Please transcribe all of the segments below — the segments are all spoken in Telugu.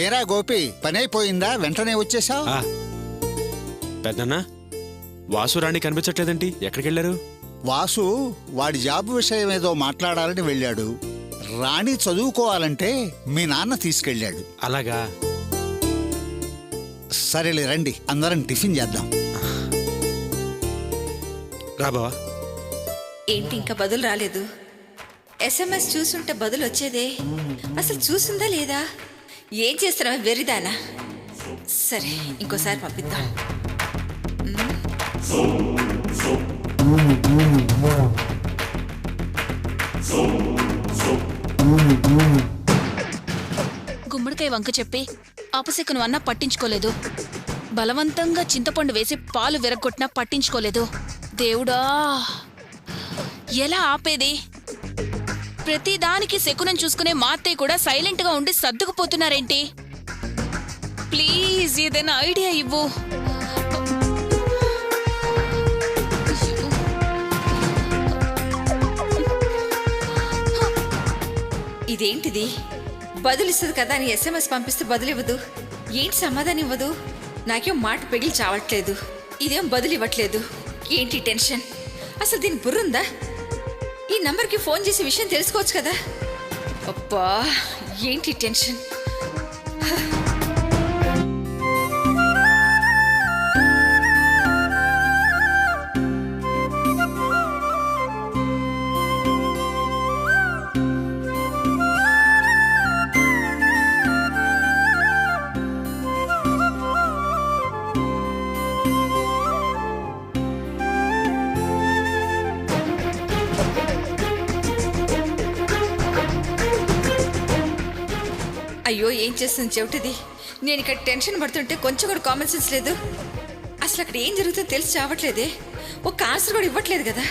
ఏరా గోపి, పనైపోయిందా? వెంటనే వచ్చేసావు. పెద్దన్నా, వాసు రాణి కనిపించట్లేదేంటి? ఎక్కడికెళ్లారు? వాసు వాడి జాబ్ విషయం ఏదో మాట్లాడాలని వెళ్ళాడు. రాణి చదువుకోవాలంటే మీ నాన్న తీసుకెళ్ళాడు. అలాగా? సరేలే, రండి అందరం టిఫిన్ చేద్దాం. రా బావా. ఏంటి ఇంకా బదులు రాలేదు? SMS చూసుంటే బదులు వచ్చేదే. అసలు చూసిందా లేదా? ఏం చేస్తున్నావా వెర్రిదానా? సరే, ఇంకోసారి పంపిద్దాం. గుమ్మడికాయ వంక చెప్పి అపశకును అన్నా పట్టించుకోలేదు. బలవంతంగా చింతపండు వేసి పాలు విరగొట్టినా పట్టించుకోలేదు. దేవుడా, ఎలా ఆపేది? ప్రతిదానికి శకునం చూసుకునే మా అత్తయ్య కూడా సైలెంట్ గా ఉండి సర్దుకుపోతున్నారేంటి? ప్లీజ్ ఏదైనా ఐడియా ఇవ్వు. ఇదేంటిది? బదులిస్తుంది కదా అని SMS పంపిస్తే బదులు ఇవ్వదు. ఏంటి సమాధానం ఇవ్వదు? నాకేం మాట పెగిలి చావట్లేదు, ఇదేం బదులు ఇవ్వట్లేదు. ఏంటి టెన్షన్? అసలు దీని బుర్రుందా? ఈ నంబర్కి ఫోన్ చేసి విషయం తెలుసుకోవచ్చు కదా. అబ్బా, ఏంటి టెన్షన్? అయ్యో, ఏం చేస్తుంది చెవిటిది? నేను ఇక్కడ టెన్షన్ పడుతుంటే కొంచెం కూడా కామన్ సెన్స్ లేదు. అసలు అక్కడ ఏం జరుగుతుందో తెలిసి చావట్లేదే. ఒక ఆన్సర్ కూడా ఇవ్వట్లేదు కదా.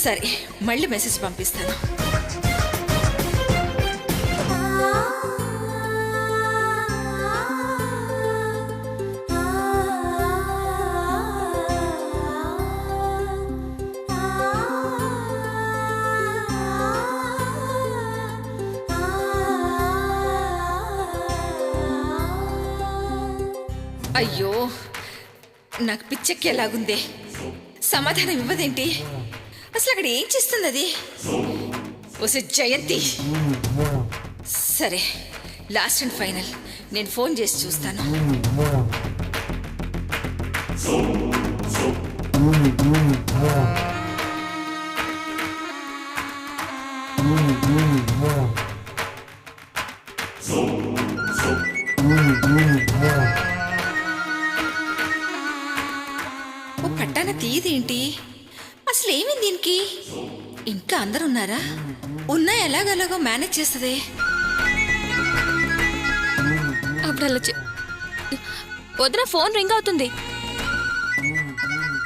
సరే, మళ్ళీ మెసేజ్ పంపిస్తాను. అయ్యో, నాకు పిచ్చెక్కేలాగుందే. సమాధానం ఇవ్వదేంటి? అసలు అక్కడ ఏం చేస్తుంది అది? ఓసే జయంతి. సరే, లాస్ట్ అండ్ ఫైనల్, నేను ఫోన్ చేసి చూస్తాను. ఓ పట్టాన తీయదేంటి? అసలు ఏమైంది దీనికి? ఇంకా అందరు ఉన్నారా? ఉన్నా ఎలాగలాగో మేనేజ్ చేస్తుంది. అప్పుడు వదిన ఫోన్ రింగ్ అవుతుంది.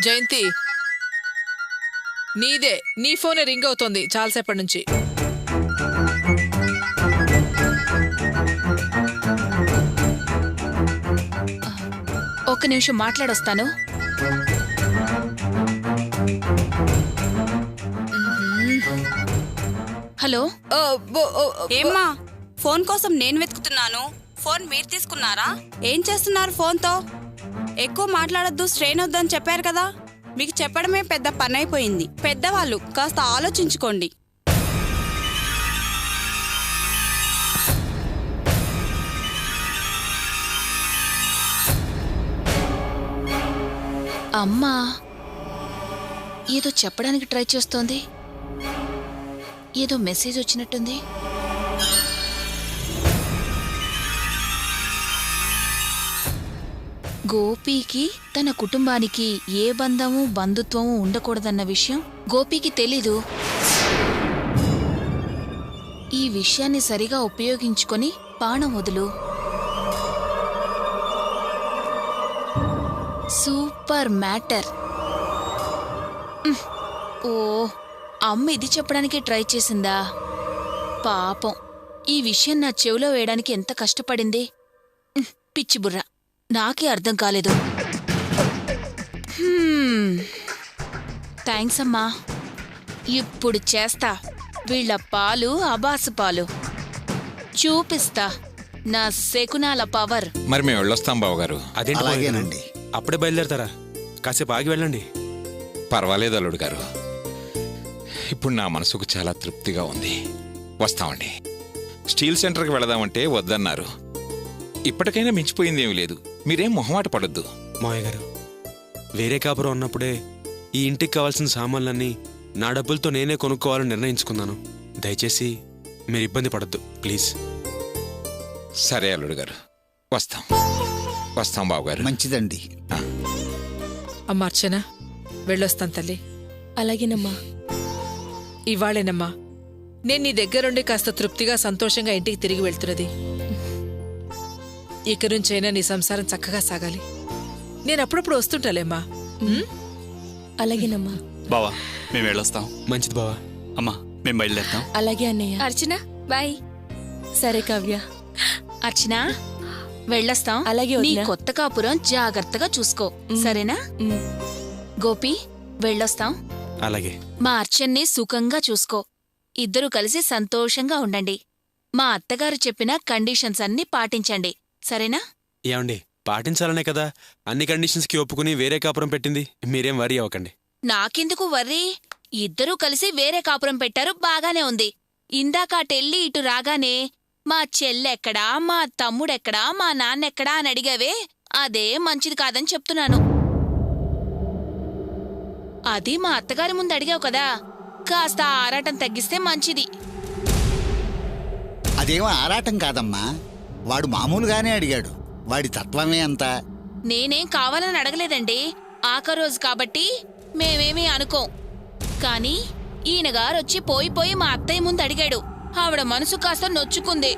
జయంతి, నీదే, నీ ఫోనే రింగ్ అవుతోంది చాలాసేపటి నుంచి. ఒక్క నిమిషం మాట్లాడొస్తాను. హలో. ఏమ్మా, ఫోన్ కోసం నేను వెతుకుతున్నాను, ఫోన్ మీరు తీసుకున్నారా? ఏం చేస్తున్నారు ఫోన్తో? ఎక్కువ మాట్లాడొద్దు, స్ట్రెయిన్ వద్దని చెప్పారు కదా. మీకు చెప్పడమే పెద్ద పని అయిపోయింది. పెద్దవాళ్ళు కాస్త ఆలోచించుకోండి. అమ్మా ఏదో చెప్పడానికి ట్రై చేస్తోంది. ఏదో మెసేజ్ వచ్చినట్టుంది. గోపీకి తన కుటుంబానికి ఏ బంధము బంధుత్వము ఉండకూడదన్న విషయం గోపీకి తెలీదు. ఈ విషయాన్ని సరిగా ఉపయోగించుకొని బాణం వదులు. Super matter. ఓ, అమ్మ ఇది చెప్పడానికి ట్రై చేసిందా? పాపం, ఈ విషయం నా చెవిలో వేయడానికి ఎంత కష్టపడింది. పిచ్చి బుర్ర, నాకే అర్థం కాలేదు. థ్యాంక్స్ అమ్మా. ఇప్పుడు చేస్తా వీళ్ళ పాలు అబాసు పాలు చూపిస్తా. నా శకునాల పవర్. మరి మేము వెళ్ళొస్తాం బావగారు. అదేంటి అలాగేనండి. అప్పుడే బయలుదేరతారా? కాసేపు ఆగి వెళ్ళండి. పర్వాలేదు అల్లుడు గారు, ఇప్పుడు నా మనసుకు చాలా తృప్తిగా ఉంది. వస్తామండి. స్టీల్ సెంటర్కి వెళదామంటే వద్దన్నారు. ఇప్పటికైనా మించిపోయిందేమీ లేదు. మీరేం మొహమాట పడొద్దు. మావయ్య గారు, వేరే కాపురం ఉన్నప్పుడే ఈ ఇంటికి కావాల్సిన సామాన్లన్నీ నా డబ్బులతో నేనే కొనుక్కోవాలని నిర్ణయించుకున్నాను. దయచేసి మీరు ఇబ్బంది పడద్దు ప్లీజ్. సరే అల్లుడు గారు, వస్తాం బావగారు. మంచిదండి. అమ్మా అర్చన, వెళ్ళొస్తాను తల్లి. అలాగేనమ్మా. ఇవాళేనమ్మా నేను నీ దగ్గరుండి కాస్త తృప్తిగా సంతోషంగా ఇంటికి తిరిగి వెళ్తున్నది. ఇక నుంచైనా నీ సంసారం చక్కగా సాగాలి. నేను అప్పుడప్పుడు వస్తుంటాలేమ్మా. అలాగేనమ్మా. బావా, మేము వెళ్ళొస్తాం. మంచిది బావా. అమ్మా, మేము బయలుదేరుతాం. అలాగే అన్నయ్య. అర్చన బాయ్. సరే కావ్య. అర్చన, వెళ్ళొస్తాం. అలాగే నీ వదినా. కొత్త కాపురం జాగ్రత్తగా చూసుకో, సరేనా? గోపి, వెళ్ళొస్తాం. అలాగే. మా అర్చన్ని సుఖంగా చూసుకో. ఇద్దరూ కలిసి సంతోషంగా ఉండండి. మా అత్తగారు చెప్పిన కండిషన్స్ అన్నీ పాటించండి, సరేనా? ఏమండి, పాటించాలనే కదా అన్ని కండిషన్స్కి ఒప్పుకుని వేరే కాపురం పెట్టింది. మీరేం వరీ అవ్వకండి. నాకెందుకు వర్రీ? ఇద్దరూ కలిసి వేరే కాపురం పెట్టారు, బాగానే ఉంది. ఇందాక అటెళ్ళి ఇటు రాగానే మా చెల్లెక్కడా, మా తమ్ముడెక్కడా, మా నాన్నెక్కడా అని అడిగావే, అదే మంచిది కాదని చెప్తున్నాను. అది మా అత్తగారి ముందు అడిగావు కదా, కాస్త ఆరాటం తగ్గిస్తే మంచిది. అదేమో ఆరాటం కాదమ్మా, వాడు మామూలుగానే అడిగాడు. వాడి తత్వమే అంతా. నేనేం కావాలని అడగలేదండి, ఆఖరోజు కాబట్టి మేమేమీ అనుకోం. కాని ఈయనగారొచ్చి పోయి మా అత్తయ్య ముందు అడిగాడు. ఆవిడ మనసు కాస్త నొచ్చుకుంది.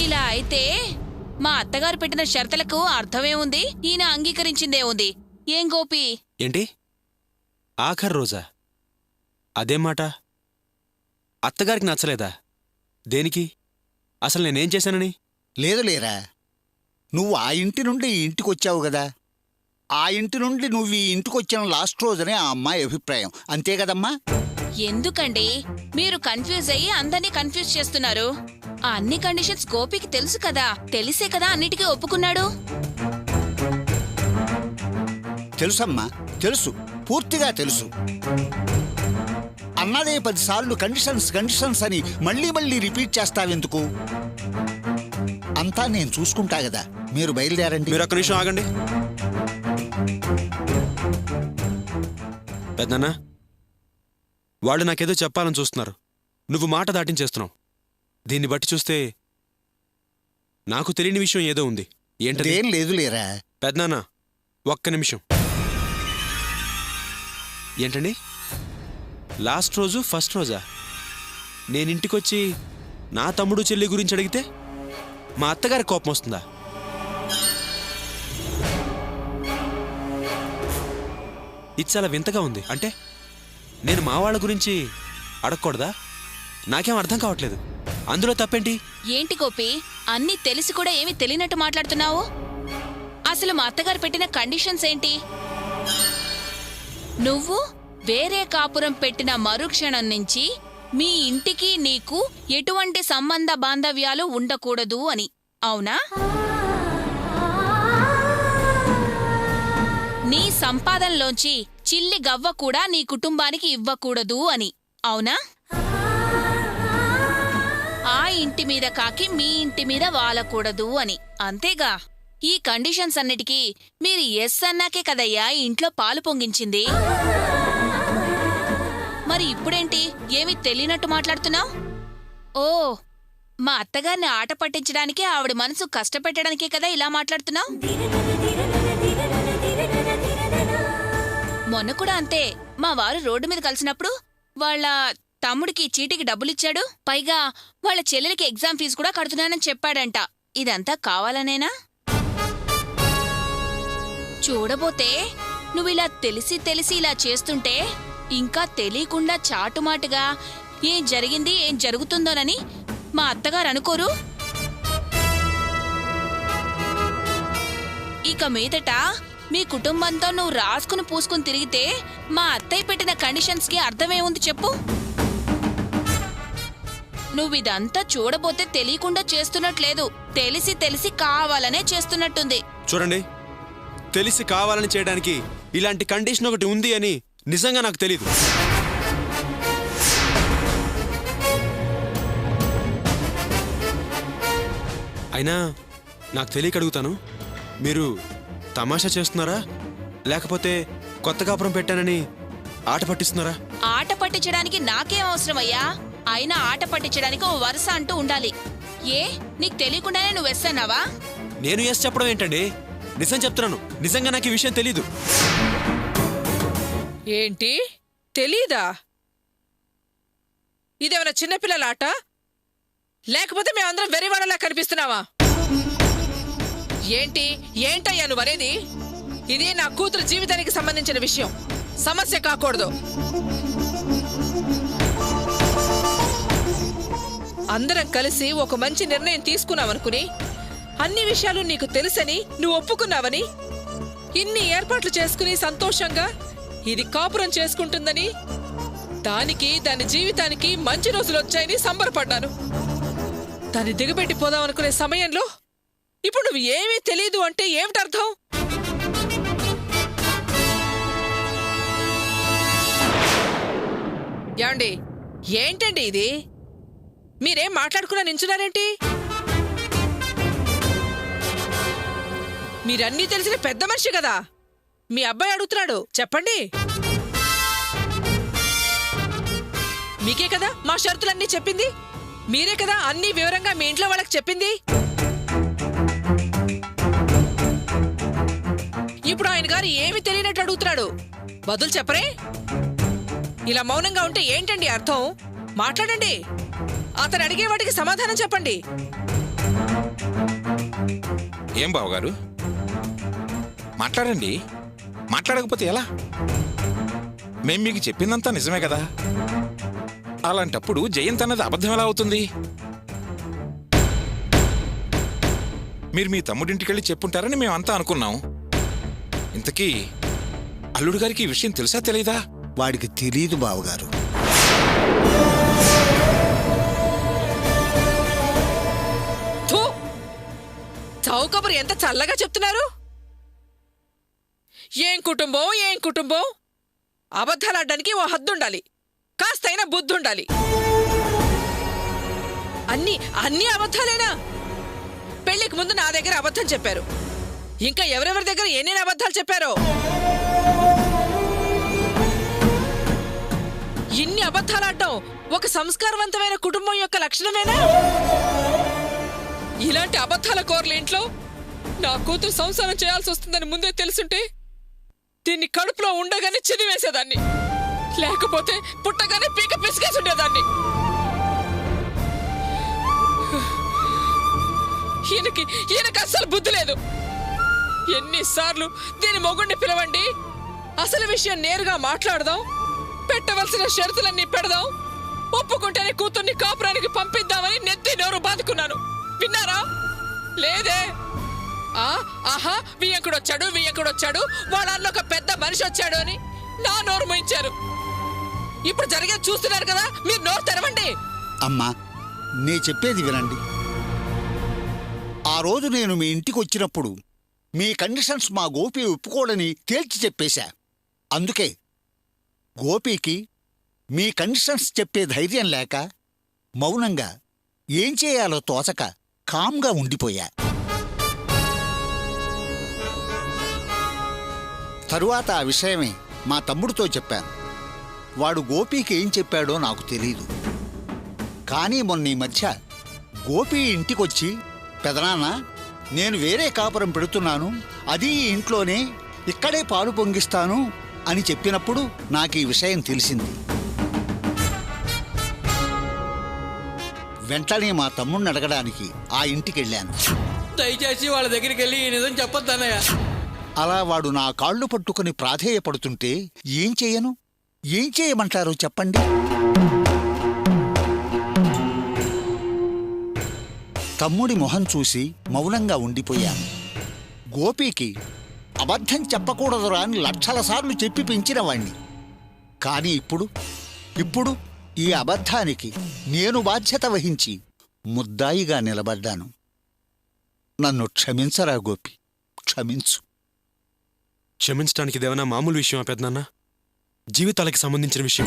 ఇలా అయితే మా అత్తగారు పెట్టిన షరతులకు అర్థమేముంది? ఈయన అంగీకరించిందేముంది? ఏం గోపి? ఏంటి ఆఖరి రోజా? అదేం మాట? అత్తగారికి నచ్చలేదా? దేనికి? అసలు నేనేం చేశానని? లేదు లేరా, నువ్వు ఆ ఇంటి నుండి ఈ ఇంటికి వచ్చావు కదా, ఆ ఇంటి నుండి నువ్వు ఈ ఇంటికి వచ్చిన లాస్ట్ రోజునే ఆ అమ్మాయి అభిప్రాయం, అంతే కదమ్మా? ఎందుకండి మీరు కన్ఫ్యూజ్ అయ్యి అందర్నీ కన్ఫ్యూజ్ చేస్తున్నారు? ఆ అన్ని కండిషన్స్ గోపికి తెలుసు కదా, తెలిసే కదా అన్నిటికీ ఒప్పుకున్నాడు. తెలుసమ్మా, తెలుసు, పూర్తిగా తెలుసు. అన్నదే 10 సార్లు కండిషన్స్ అని మళ్ళీ రిపీట్ చేస్తావెందుకు? అంతా నేను చూసుకుంటా కదా, మీరు బయలుదేరండి. మీరు ఒక్క నిమిషం ఆగండి. పెద్దన్నా, వాళ్ళు నాకేదో చెప్పాలని చూస్తున్నారు. నువ్వు మాట దాటించేస్తున్నావు. దీన్ని బట్టి చూస్తే నాకు తెలియని విషయం ఏదో ఉంది. ఏంటది? ఏం లేదు లేరా. పెద్దనా, ఒక్క నిమిషం. ఏంటండి? లాస్ట్ రోజు ఫస్ట్ రోజా? నేనింటికొచ్చి నా తమ్ముడు చెల్లి గురించి అడిగితే మా అత్తగారి కోపం వస్తుందా? ఇది చాలా వింతగా ఉంది. అంటే నేను మా వాళ్ళ గురించి అడగకూడదా? నాకేం అర్థం కావట్లేదు. అందులో తప్పేంటి? ఏంటి గోపి, అన్నీ తెలిసి కూడా ఏమీ తెలియనట్టు మాట్లాడుతున్నావు? అసలు మా అత్తగారు పెట్టిన కండిషన్స్ ఏంటి? నువ్వు వేరే కాపురం పెట్టిన మరుక్షణం నుంచి మీ ఇంటికి నీకు ఎటువంటి సంబంధ బాంధవ్యాలు ఉండకూడదు అని, అవునా? నీ సంపాదనలోంచి చిల్లి గవ్వ కూడా నీ కుటుంబానికి ఇవ్వకూడదు అని, అవునా? ఆ ఇంటి మీద కాకి మీ ఇంటి మీద వాలకూడదు అని, అంతేగా? ఈ కండిషన్స్ అన్నిటికీ మీరు ఎస్ అన్నాకే కదయ్యా ఈ ఇంట్లో పాలు పొంగించింది. మరి ఇప్పుడేంటి ఏమీ తెలియనట్టు మాట్లాడుతున్నావు? ఓ, మా అత్తగారిని ఆట పట్టించడానికే, ఆవిడ మనసు కష్టపెట్టడానికే కదా ఇలా మాట్లాడుతున్నావు? మొన్న కూడా అంతే. మా వారు రోడ్డు మీద కలిసినప్పుడు వాళ్ళ తమ్ముడికి చీటికి డబ్బులిచ్చాడు, పైగా వాళ్ళ చెల్లెలికి ఎగ్జామ్ ఫీజు కూడా కడుతున్నానని చెప్పాడంట. ఇదంతా కావాలనేనా? చూడబోతే నువ్విలా తెలిసి ఇలా చేస్తుంటే ఇంకా తెలియకుండా చాటుమాటుగా ఏం జరిగింది ఏం జరుగుతుందోనని మా అత్తగారు అనుకోరు? ఇక మీదట మీ కుటుంబంతో నువ్వు రాసుకుని పూసుకుని తిరిగితే మా అత్తయ్య పెట్టిన కండిషన్స్కి అర్థమేముంది చెప్పు? నువ్విదంతా చూడబోతే తెలియకుండా చేస్తున్నట్లేదు. తెలిసి తెలిసి కావాలనే చేస్తున్నట్టుంది. చూడండి, తెలిసి కావాలని చేయడానికి ఇలాంటి కండిషన్ ఒకటి ఉంది అని నిజంగా నాకు తెలీదు. అయినా నాకు తెలియక అడుగుతాను, మీరు తమాషా చేస్తున్నారా లేకపోతే కొత్త కాపురం పెట్టానని ఆట పట్టిస్తున్నారా? ఆట పట్టించడానికి నాకేం అవసరమయ్యా? అయినా ఆట పట్టించడానికి ఓ వరుస అంటూ ఉండాలి. ఏ, నీకు తెలియకుండానే నువ్వు వేస్తున్నావా? నేను ఎస్ చెప్పడం ఏంటండి? నిజం చెప్తున్నాను, నిజంగా నాకు ఈ విషయం తెలీదు. ఏంటి తెలీదా? ఇదేమైనా చిన్నపిల్లల ఆట లేకపోతే మేమందరం వెరివాడలా కనిపిస్తున్నావా? ఏంటయ్యా నువ్వు అనేది? ఇది నా కూతురు జీవితానికి సంబంధించిన విషయం, సమస్య కాకూడదు. అందరం కలిసి ఒక మంచి నిర్ణయం తీసుకున్నావనుకుని, అన్ని విషయాలు నీకు తెలుసని నువ్వు ఒప్పుకున్నావని, ఇన్ని ఏర్పాట్లు చేసుకుని సంతోషంగా ఇది కాపురం చేసుకుంటుందని, దాని జీవితానికి మంచి రోజులు వచ్చాయని సంబరపడ్డాను. దాన్ని దిగబెట్టిపోదామనుకునే సమయంలో ఇప్పుడు నువ్వు ఏమీ తెలీదు అంటే ఏమిటర్థం? ఏమండి, ఏంటండి ఇది? మీరేం మాట్లాడుకున్నా నించున్నారేంటి? మీరన్నీ తెలిసిన పెద్ద మనిషి కదా, మీ అబ్బాయి అడుగుతున్నాడు, చెప్పండి. మీకే కదా మా షరతులన్నీ చెప్పింది, మీరే కదా అన్ని వివరంగా మీ ఇంట్లో వాళ్ళకి చెప్పింది. ఇప్పుడు ఆయన గారు ఏమి తెలియనట్టు అడుగుతున్నాడు, బదులు చెప్పరే? ఇలా మౌనంగా ఉంటే ఏంటండి అర్థం? మాట్లాడండి, అతను అడిగే వాటికి సమాధానం చెప్పండి. ఏం బావగారు, మాట్లాడండి. మాట్లాడకపోతే ఎలా? మేం మీకు చెప్పిందంతా నిజమే కదా. అలాంటప్పుడు జయంత్ అన్నది అబద్ధం ఎలా అవుతుంది? మీరు మీ తమ్ముడింటికెళ్ళి చెప్పుంటారని మేమంతా అనుకున్నాం. ఇంతకీ అల్లుడు గారికి ఈ విషయం తెలుసా తెలీదా? వాడికి తెలీదు బావగారు. చౌకబురు ఎంత చల్లగా చెప్తున్నారు. ఏం కుటుంబం? అబద్ధాలాడడానికి ఓ హద్దుండాలి, కాస్తైనా బుద్ధుండాలి. అన్ని అబద్ధాలేనా? పెళ్లికి ముందు నా దగ్గర అబద్ధం చెప్పారు, ఇంకా ఎవరెవరి దగ్గర ఎన్ని అబద్ధాలు చెప్పారో. ఇన్ని అబద్ధాలాడటం ఒక సంస్కారవంతమైన కుటుంబం యొక్క లక్షణమేనా? ఇలాంటి అబద్ధాల కోర్ల ఇంట్లో నా కూతురు సంసారం చేయాల్సి వస్తుందని ముందే తెలుసుంటే దీన్ని కడుపులో ఉండగానే చిదివేసేదాన్ని, లేకపోతే పుట్టగానే పీక పిసికేసి ఉండేదాన్ని. ఈయనకి అస్సలు బుద్ధి లేదు. ఎన్నిసార్లు దీని మొగుడిని పిలవండి, అసలు విషయం నేరుగా మాట్లాడదాం, పెట్టవలసిన షరతులన్నీ పెడదాం, ఒప్పుకుంటేనే కూతుర్ని కాపురానికి పంపిద్దామని నెత్తి నోరు బాదుకున్నాను. విన్నారా? లేదే. ఆహా వియ్యంకుడొచ్చాడు, వాళ్ళల్లో ఒక పెద్ద మనిషి వచ్చాడు అని నా నోరు మోయించారు. ఇప్పుడు జరిగేది చూస్తున్నారు కదా, మీరు నోరు తెరవండి. అమ్మా, నే చెప్పేది వినండి. ఆ రోజు నేను మీ ఇంటికి వచ్చినప్పుడు మీ కండిషన్స్ మా గోపి ఒప్పుకోడని తేల్చి చెప్పేశా. అందుకే గోపికి మీ కండిషన్స్ చెప్పే ధైర్యం లేక మౌనంగా ఏం చేయాలో తోచక కామ్గా ఉండిపోయా. తరువాత ఆ విషయమే మా తమ్ముడితో చెప్పాను. వాడు గోపీకి ఏం చెప్పాడో నాకు తెలీదు. కానీ మొన్న ఈ మధ్య గోపి ఇంటికొచ్చి, పెదనాన్న నేను వేరే కాపురం పెడుతున్నాను, అది ఈ ఇంట్లోనే, ఇక్కడే పాలు పొంగిస్తాను అని చెప్పినప్పుడు నాకు ఈ విషయం తెలిసింది. వెంటనే మా తమ్ముడిని అడగడానికి ఆ ఇంటికెళ్ళాను. దయచేసి వాళ్ళ దగ్గరికి వెళ్ళి ఈ నిజం చెప్పొద్దన్నయ్య. అలా వాడు నా కాళ్ళు పట్టుకుని ప్రాధేయపడుతుంటే ఏం చేయమంటారో చెప్పండి? తమ్ముడి మొహం చూసి మౌనంగా ఉండిపోయాను. గోపీకి అబద్ధం చెప్పకూడదురా అని లక్షల సార్లు చెప్పి పెంచిన వాణ్ణి. కానీ ఇప్పుడు ఈ అబద్ధానికి నేను బాధ్యత వహించి ముద్దాయిగా నిలబడ్డాను. నన్ను క్షమించరా గోపి, క్షమించు. క్షమించడానికి ఇదేమన్నా మామూలు విషయమా పెద్దనాన్న? జీవితాలకి సంబంధించిన విషయం.